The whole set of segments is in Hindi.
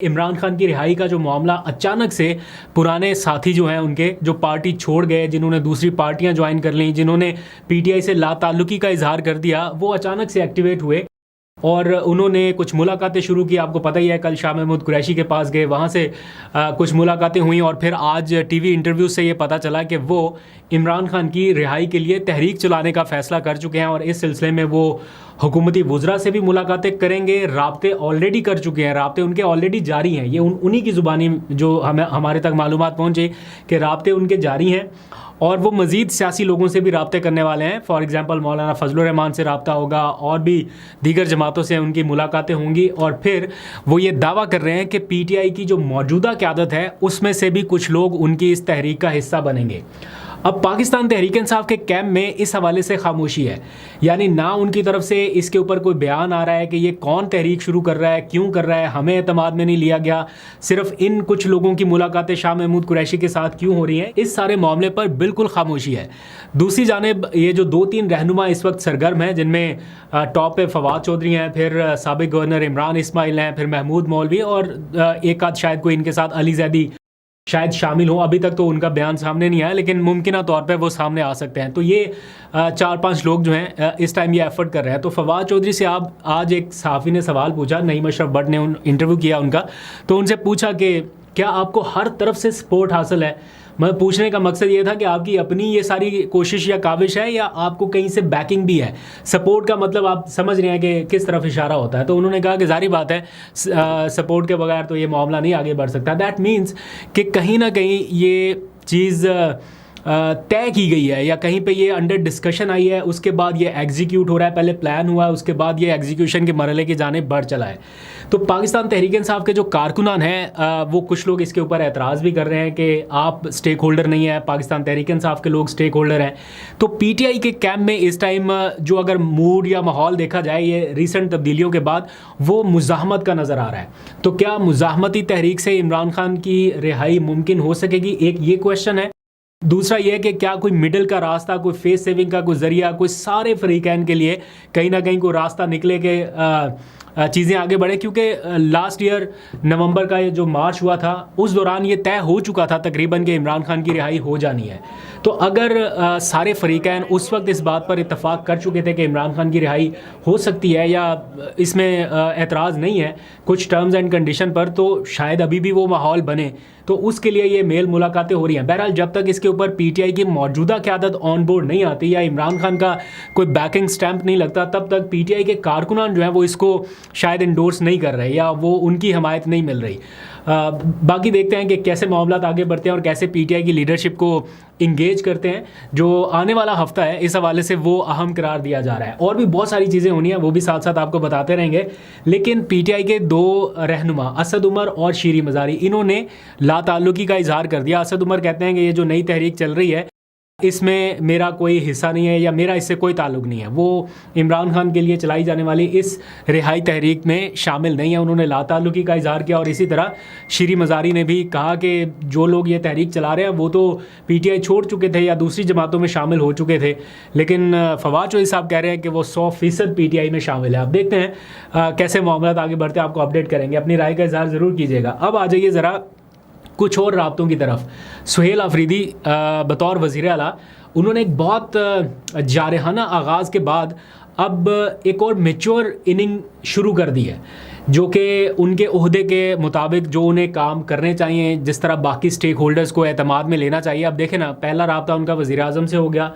इमरान खान की रिहाई का जो मामला अचानक से पुराने साथी जो हैं उनके जो पार्टी छोड़ गए, जिन्होंने दूसरी पार्टियां ज्वाइन कर लीं, जिन्होंने पीटीआई से लाताल्लुकी का इजहार कर दिया, वो अचानक से एक्टिवेट हुए और उन्होंने कुछ मुलाकातें शुरू की। आपको पता ही है, कल शाह महमूद कुरैशी के पास गए, वहाँ से कुछ मुलाकातें हुई और फिर आज टीवी इंटरव्यू से ये पता चला कि वो इमरान खान की रिहाई के लिए तहरीक चलाने का फ़ैसला कर चुके हैं और इस सिलसिले में वो हुकूमती वुज़रा से भी मुलाकातें करेंगे। राब्ते ऑलरेडी कर चुके हैं, राब्ते उनके ऑलरेडी जारी हैं। ये उन्हीं की ज़ुबानी जो हमारे तक मालूमात पहुँचे कि राब्ते उनके जारी हैं और वो मज़ीद सियासी लोगों से भी राब्ते करने वाले हैं। फॉर एग्ज़ाम्पल मौलाना फजलुर रहमान से राब्ता होगा और भी दीगर जमातों से उनकी मुलाकातें होंगी और फिर वो ये दावा कर रहे हैं कि पीटीआई की जो मौजूदा क़यादत है उसमें से भी कुछ लोग उनकी इस तहरीक का हिस्सा बनेंगे। अब पाकिस्तान तहरीक इंसाफ के कैंप में इस हवाले से खामोशी है, यानी ना उनकी तरफ से इसके ऊपर कोई बयान आ रहा है कि ये कौन तहरीक शुरू कर रहा है, क्यों कर रहा है, हमें एतमाद में नहीं लिया गया, सिर्फ इन कुछ लोगों की मुलाकातें शाह महमूद कुरैशी के साथ क्यों हो रही हैं, इस सारे मामले पर बिल्कुल खामोशी है। दूसरी जानिब ये जो 2-3 रहनुमा इस वक्त सरगर्म हैं, जिनमें टॉप पे फवाद चौधरी हैं, फिर साबिक गवर्नर इमरान इस्माइल हैं, फिर महमूद मौलवी और एक आध शायद कोई इनके साथ अली जैदी शायद शामिल हो। अभी तक तो उनका बयान सामने नहीं आया, लेकिन मुमकिन तौर पे वो सामने आ सकते हैं। तो ये 4-5 लोग जो हैं इस टाइम ये एफर्ट कर रहे हैं। तो फवाद चौधरी से आप आज एक सहाफ़ी ने सवाल पूछा, नईम अशरफ भट्ट ने इंटरव्यू किया उनका, तो उनसे पूछा कि क्या आपको हर तरफ से सपोर्ट हासिल है। मैं पूछने का मकसद ये था कि आपकी अपनी ये सारी कोशिश या काविश है या आपको कहीं से बैकिंग भी है। सपोर्ट का मतलब आप समझ रहे हैं कि किस तरफ इशारा होता है। तो उन्होंने कहा कि जारी बात है, सपोर्ट के बगैर तो ये मामला नहीं आगे बढ़ सकता। दैट मीन्स कि कहीं ना कहीं ये चीज़ तय की गई है या कहीं पे ये अंडर डिस्कशन आई है, उसके बाद ये एग्जीक्यूट हो रहा है। पहले प्लान हुआ है, उसके बाद ये एग्जीक्यूशन के मरहले की जानिब बढ़ चला है। तो पाकिस्तान तहरीक इंसाफ के जो कारकुनान हैं वो कुछ लोग इसके ऊपर एतराज़ भी कर रहे हैं कि आप स्टेक होल्डर नहीं है, पाकिस्तान तहरीक इंसाफ के लोग स्टेक होल्डर हैं। तो पीटीआई के कैंप में इस टाइम जो अगर मूड या माहौल देखा जाए ये रिसेंट तब्दीलियों के बाद, वो मुज़ाहमत का नज़र आ रहा है। तो क्या मुज़ाहमती तहरीक से इमरान खान की रिहाई मुमकिन हो सकेगी, एक ये क्वेश्चन है। दूसरा यह है कि क्या कोई मिडिल का रास्ता, कोई फेस सेविंग का कोई ज़रिया, कोई सारे फरीकैन के लिए कहीं ना कहीं कोई रास्ता निकले के चीज़ें आगे बढ़े। क्योंकि लास्ट ईयर नवंबर का ये जो मार्च हुआ था उस दौरान ये तय हो चुका था तकरीबन कि इमरान खान की रिहाई हो जानी है। तो अगर सारे फरीकैन उस वक्त इस बात पर इत्तफाक कर चुके थे कि इमरान खान की रिहाई हो सकती है या इसमें एतराज़ नहीं है कुछ टर्म्स एंड कंडीशन पर, तो शायद अभी भी वो माहौल बने। तो उसके लिए ये मेल मुलाकातें हो रही हैं। बहरहाल जब तक इसके ऊपर पीटीआई की मौजूदा क़यादत ऑन बोर्ड नहीं आती या इमरान खान का कोई बैकिंग स्टैंप नहीं लगता, तब तक पीटीआई के कारकुनान जो हैं वो इसको शायद इंडोर्स नहीं कर रहे या वो उनकी हमायत नहीं मिल रही। बाकी देखते हैं कि कैसे मामलात आगे बढ़ते हैं और कैसे पीटीआई की लीडरशिप को इंगेज करते हैं। जो आने वाला हफ्ता है इस हवाले से वो अहम करार दिया जा रहा है। और भी बहुत सारी चीज़ें होनी हैं, वो भी साथ साथ आपको बताते रहेंगे। लेकिन पीटीआई के 2 रहनुमा असद उमर और शीरी मज़ारी, इन्होंने लाताल्लुकी का इजहार कर दिया। असद उमर कहते हैं कि ये जो नई तहरीक चल रही है इसमें मेरा कोई हिस्सा नहीं है या मेरा इससे कोई ताल्लुक़ नहीं है, वो इमरान खान के लिए चलाई जाने वाली इस रिहाई तहरीक में शामिल नहीं है। उन्होंने लाताल्लुकी का इजहार किया। और इसी तरह शीरी मज़ारी ने भी कहा कि जो लोग ये तहरीक चला रहे हैं वो तो पीटीआई छोड़ चुके थे या दूसरी जमातों में शामिल हो चुके थे, लेकिन फवाद चौधरी साहब कह रहे हैं कि वो 100% पीटीआई में शामिल है। अब देखते हैं कैसे मामला आगे बढ़ते हैं, आपको अपडेट करेंगे। अपनी राय का इजहार ज़रूर कीजिएगा। अब आ जाइए ज़रा कुछ और राब्तों की तरफ। सुहेल आफरीदी बतौर वज़ीर आला, उन्होंने एक बहुत जारहाना आगाज़ के बाद अब एक और मैच्योर इनिंग शुरू कर दी है, जो कि उनके ओहदे के मुताबिक जो उन्हें काम करने चाहिए, जिस तरह बाकी स्टेक होल्डर्स को एतमाद में लेना चाहिए। अब देखें ना, पहला राब्ता उनका वज़ीर आज़म से हो गया,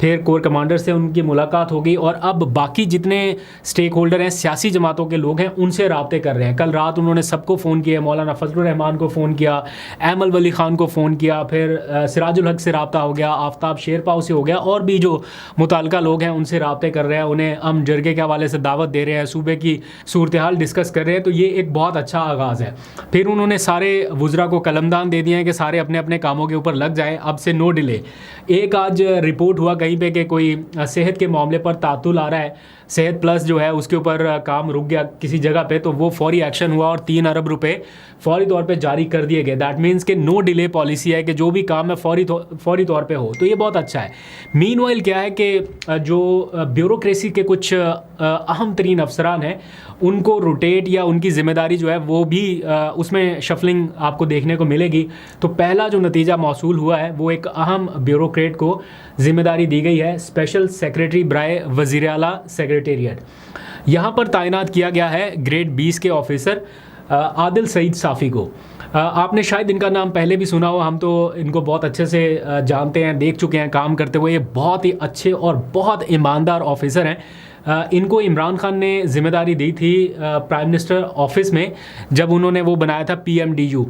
फिर कोर कमांडर से उनकी मुलाकात होगी और अब बाकी जितने स्टेक होल्डर हैं, सियासी जमातों के लोग हैं, उनसे राब्ते कर रहे हैं। कल रात उन्होंने सबको फ़ोन किया, मौलाना फजलुर रहमान को फ़ोन किया, अहमद वली ख़ान को फ़ोन किया, फिर सिराजुल हक से राब्ता हो गया, आफ्ताब शेरपाव से हो गया, और भी जो मुताल्लिका लोग हैं उनसे राब्ते कर रहे हैं। उन्हें अमन जरगे के हवाले से दावत दे रहे हैं, सूबे की सूरत हाल डिस्कस कर रहे हैं। तो ये एक बहुत अच्छा आगाज़ है। फिर उन्होंने सारे वुज़रा को कलमदान दे दिए हैं कि सारे अपने अपने कामों के ऊपर लग जाएं, अब से नो डिले। एक आज रिपोर्ट हुआ कहीं पे कि कोई सेहत के मामले पर तातुल आ रहा है, सेहत प्लस जो है उसके ऊपर काम रुक गया किसी जगह पे, तो वो फौरी एक्शन हुआ और 3 अरब रुपए फौरी तौर पे जारी कर दिए गए। दैट मीन्स कि नो डिले पॉलिसी है कि जो भी काम है फौरी तौर पे हो, तो ये बहुत अच्छा है। मीनवाइल क्या है कि जो ब्यूरोक्रेसी के कुछ अहम तरीन अफसरान हैं उनको रोटेट या उनकी ज़िम्मेदारी जो है वो भी उसमें शफलिंग आपको देखने को मिलेगी। तो पहला जो नतीजा मौसूल हुआ है वो एक अहम ब्यूरोक्रेट को ज़िम्मेदारी दी गई है, स्पेशल सेक्रेटरी बराए वज़ीर आला सेक्रेटेरिएट। यहाँ पर तैनात किया गया है ग्रेड 20 के ऑफिसर आदिल सईद साफ़ी को। आपने शायद इनका नाम पहले भी सुना हो, हम तो इनको बहुत अच्छे से जानते हैं, देख चुके हैं काम करते हुए। ये बहुत ही अच्छे और बहुत ईमानदार ऑफिसर हैं। इनको इमरान खान ने ज़िम्मेदारी दी थी प्राइम मिनिस्टर ऑफिस में, जब उन्होंने वो बनाया था PMDU,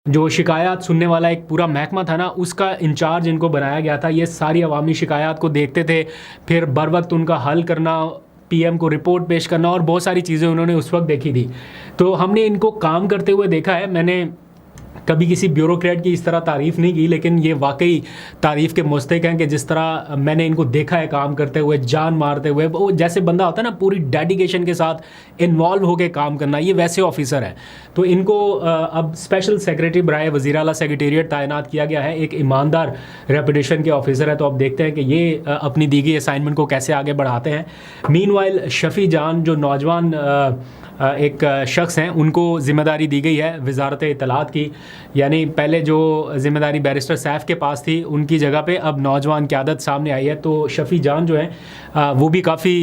जो शिकायत सुनने वाला एक पूरा महकमा था ना, उसका इंचार्ज इनको बनाया गया था। ये सारी अवामी शिकायत को देखते थे, फिर बर वक्त उनका हल करना, PM को रिपोर्ट पेश करना और बहुत सारी चीज़ें उन्होंने उस वक्त देखी थी। तो हमने इनको काम करते हुए देखा है। मैंने कभी किसी ब्यूरोक्रेट की इस तरह तारीफ़ नहीं की, लेकिन ये वाकई तारीफ़ के मुस्तहिक हैं कि जिस तरह मैंने इनको देखा है काम करते हुए, जान मारते हुए, वो जैसे बंदा होता है ना पूरी डेडिकेशन के साथ इन्वॉल्व होकर काम करना, ये वैसे ऑफिसर हैं। तो इनको अब स्पेशल सेक्रेटरी बराए वज़ीर आला सेक्रेटेरिएट तैनात किया गया है। एक ईमानदार रेपुटेशन के ऑफिसर है। तो अब देखते हैं कि ये अपनी दी गई असाइनमेंट को कैसे आगे बढ़ाते हैं। मीनवाइल शफ़ी जान जो नौजवान एक शख्स हैं, उनको ज़िम्मेदारी दी गई है वजारत इत्तलात की। यानी पहले जो ज़िम्मेदारी बैरिस्टर सैफ़ के पास थी, उनकी जगह पे अब नौजवान क़यादत सामने आई है। तो शफ़ी जान जो हैं वो भी काफ़ी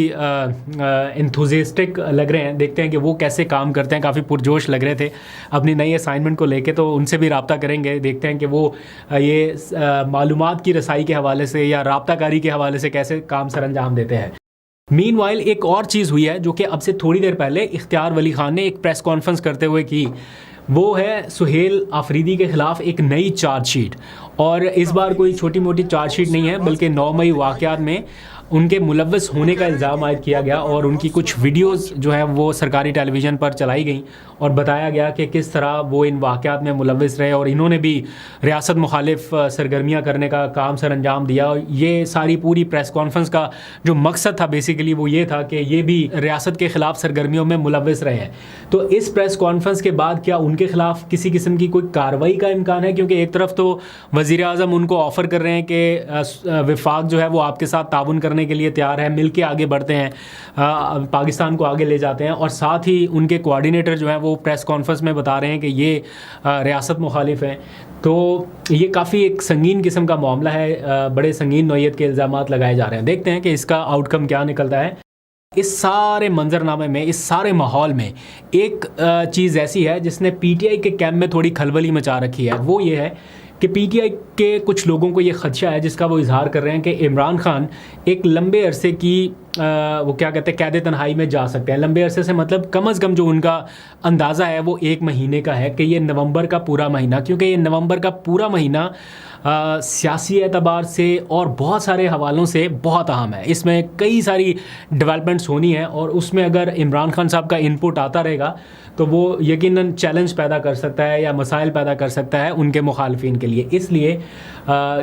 इंथुजियास्टिक लग रहे हैं। देखते हैं कि वो कैसे काम करते हैं। काफ़ी पुरजोश लग रहे थे अपनी नई असाइनमेंट को लेके, तो उनसे भी रब्ता करेंगे। देखते हैं कि वो ये मालूमात की रसाई के हवाले से या रब्ताकारी के हवाले से कैसे काम सर अंजाम देते हैं। मीनवाइल एक और चीज़ हुई है जो कि अब से थोड़ी देर पहले इख्तियार वली खान ने एक प्रेस कॉन्फ्रेंस करते हुए की। वो है सुहेल आफरीदी के ख़िलाफ़ एक नई चार्जशीट, और इस बार कोई छोटी मोटी चार्जशीट नहीं है, बल्कि 9 मई वाक़यात में उनके मुलव्वस होने का इल्ज़ाम आयद किया गया और उनकी कुछ वीडियोस जो हैं वो सरकारी टेलीविज़न पर चलाई गई और बताया गया कि किस तरह वो इन वाक़यात में मुलव्वस रहे और इन्होंने भी रियासत मुखालिफ सरगर्मियाँ करने का काम सर अंजाम दिया। और ये सारी पूरी प्रेस कॉन्फ्रेंस का जो मकसद था बेसिकली वो ये था कि ये भी रियासत के ख़िलाफ़ सरगर्मियों में मुलव्वस रहे हैं। तो इस प्रेस कॉन्फ्रेंस के बाद क्या उनके ख़िलाफ़ किसी किस्म की कोई कार्रवाई का इम्कान है? क्योंकि एक तरफ तो वज़ीर आज़म उनको ऑफ़र कर रहे हैं कि वफाक जो है वो आपके साथ ताउन करने के लिए तैयार है, मिल के आगे बढ़ते हैं, पाकिस्तान को आगे ले जाते हैं, और साथ ही उनके कोऑर्डिनेटर जो हैं वो प्रेस कॉन्फ्रेंस में बता रहे हैं कि ये रियासत मुखालिफ हैं। तो ये काफ़ी एक संगीन किस्म का मामला है, बड़े संगीन नौइयत के इल्ज़ामात लगाए जा रहे हैं। देखते हैं कि इसका आउटकम क्या निकलता है। इस सारे मंजरनामे में, इस सारे माहौल में एक चीज़ ऐसी है जिसने PTI के कैंप में थोड़ी खलबली मचा रखी है। वो ये है कि PTI के कुछ लोगों को ये ख़दशा है, जिसका वो इजहार कर रहे हैं कि इमरान खान एक लंबे अरसे की वो क्या कहते हैं कैद तन्हाई में जा सकते हैं। लंबे अरसे से मतलब कम अज़ कम जो उनका अंदाज़ा है वो 1 महीने का है कि ये नवंबर का पूरा महीना, क्योंकि ये नवंबर का पूरा महीना सियासी एतबार से और बहुत सारे हवालों से बहुत अहम है। इसमें कई सारी डेवलपमेंट्स होनी है और उसमें अगर इमरान खान साहब का इनपुट आता रहेगा तो वो यकीनन चैलेंज पैदा कर सकता है या मसाइल पैदा कर सकता है उनके मुखालफिन के लिए। इसलिए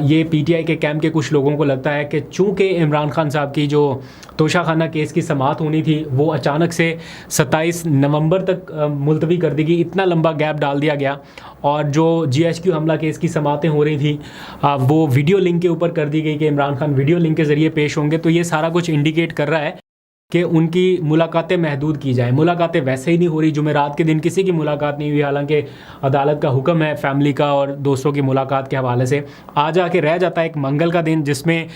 ये PTI के कैंप के कुछ लोगों को लगता है कि चूँकि इमरान खान साहब की जो तोशाखाना केस की समाअत होनी थी वो अचानक से 27 नवंबर तक मुलतवी कर दी गई, इतना लंबा गैप डाल दिया गया, और जो GHQ हमला केस की समाअतें हो रही थी वो वीडियो लिंक के ऊपर कर दी गई कि इमरान खान वीडियो लिंक के ज़रिए पेश होंगे। तो ये सारा कुछ इंडिकेट कर रहा है कि उनकी मुलाकातें महदूद की जाएँ। मुलाकातें वैसे ही नहीं हो रही, जुमेरात के दिन किसी की मुलाकात नहीं हुई, हालांकि अदालत का हुक्म है फैमिली का और दोस्तों की मुलाकात के हवाले से। आ जाके रह जाता है एक मंगल का दिन जिसमें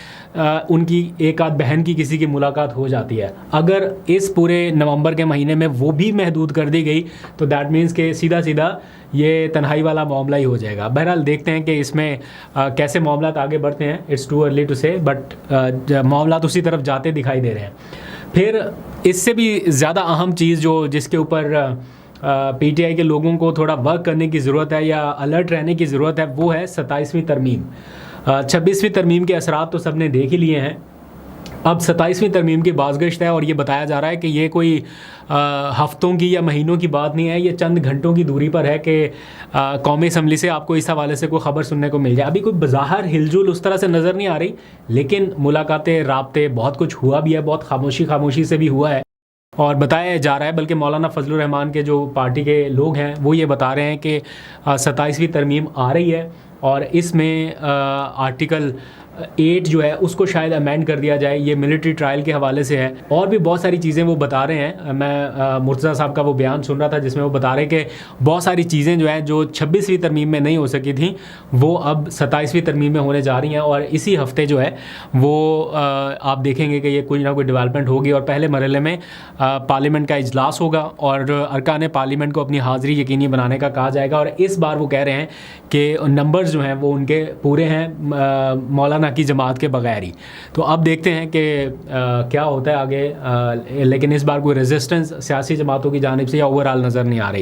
उनकी एक आध बहन की किसी की मुलाकात हो जाती है। अगर इस पूरे नवंबर के महीने में वो भी महदूद कर दी गई तो दैट मीन्स कि सीधा सीधा ये तन्हाई वाला मामला ही हो जाएगा। बहरहाल देखते हैं कि इसमें कैसे मामला आगे बढ़ते हैं। इट्स टू अर्ली टू से, बट मामला उसी तरफ जाते दिखाई दे रहे हैं। फिर इससे भी ज़्यादा अहम चीज़ जिसके ऊपर PTI के लोगों को थोड़ा वर्क करने की ज़रूरत है या अलर्ट रहने की ज़रूरत है, वो है 27वीं तरमीम। 26वीं तरमीम के असरात तो सब ने देख ही लिए हैं अब 27वीं तरमीम की बाज़गश्त है और ये बताया जा रहा है कि ये कोई हफ़्तों की या महीनों की बात नहीं है, ये चंद घंटों की दूरी पर है कि कौमी असम्बली से आपको इस हवाले से कोई ख़बर सुनने को मिल जाए। अभी कोई बाज़ाहिर हिलजुल उस तरह से नज़र नहीं आ रही, लेकिन मुलाकातें, राब्ते, बहुत कुछ हुआ भी है, बहुत खामोशी से भी हुआ है। और बताया जा रहा है, बल्कि मौलाना फजलुर रहमान के जो पार्टी के लोग हैं वो ये बता रहे हैं कि 27वीं तरमीम आ रही है और इसमें आर्टिकल 8 जो है उसको शायद अमेंड कर दिया जाए। ये मिलिट्री ट्रायल के हवाले से है और भी बहुत सारी चीज़ें वो बता रहे हैं। मैं मुर्तज़ा साहब का वो बयान सुन रहा था जिसमें वो बता रहे कि बहुत सारी चीज़ें जो हैं जो 26वीं तरमीम में नहीं हो सकी थी वो अब 27वीं तरमीम में होने जा रही हैं और इसी हफ्ते जो है वो आप देखेंगे कि ये कोई ना कोई डेवलपमेंट होगी और पहले मरहले में पार्लियामेंट का इजलास होगा और अरकान पार्लियामेंट को अपनी हाज़िरी यकीनी बनाने का कहा जाएगा। और इस बार वो कह रहे हैं कि नंबर्स जो हैं वो उनके पूरे हैं मौलाना की जमात के बगैर ही। तो अब देखते हैं कि क्या होता है आगे, लेकिन इस बार कोई रेजिस्टेंस सियासी जमातों की जानिब से या ओवरऑल नज़र नहीं आ रही।